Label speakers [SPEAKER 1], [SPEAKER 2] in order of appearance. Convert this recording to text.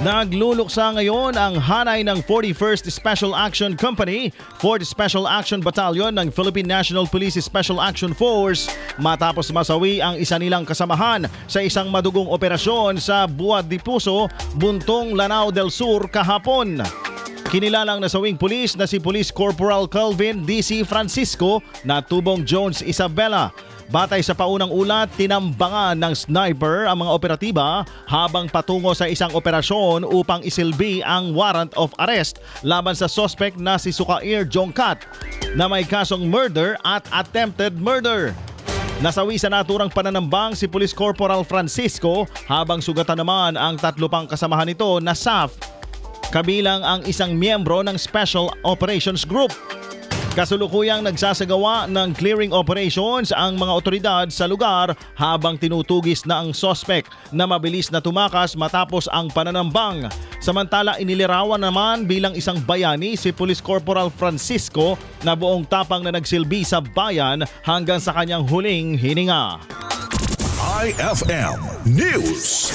[SPEAKER 1] Nagluluksa ngayon ang hanay ng 41st Special Action Company, 4th Special Action Battalion ng Philippine National Police Special Action Force matapos masawi ang isa nilang kasamahan sa isang madugong operasyon sa Buad de Puso, Buntong, Lanao del Sur kahapon. Kinilalang nasawing pulis na si Police Corporal Calvin D.C. Francisco na tubong Jones Isabela. Batay sa paunang ulat, tinambangan ng sniper ang mga operatiba habang patungo sa isang operasyon upang isilbi ang warrant of arrest laban sa suspect na si Sukair Jongkat na may kasong murder at attempted murder. Nasawi sa naturang pananambang si Police Corporal Francisco habang sugatan naman ang tatlo pang kasamahan nito na SAF, kabilang ang isang miyembro ng Special Operations Group. Kasulukuyang nagsasagawa ng clearing operations ang mga otoridad sa lugar habang tinutugis na ang suspect na mabilis na tumakas matapos ang pananambang. Samantala inilirawan naman bilang isang bayani si Police Corporal Francisco na buong tapang na nagsilbi sa bayan hanggang sa kanyang huling hininga.
[SPEAKER 2] IFM News.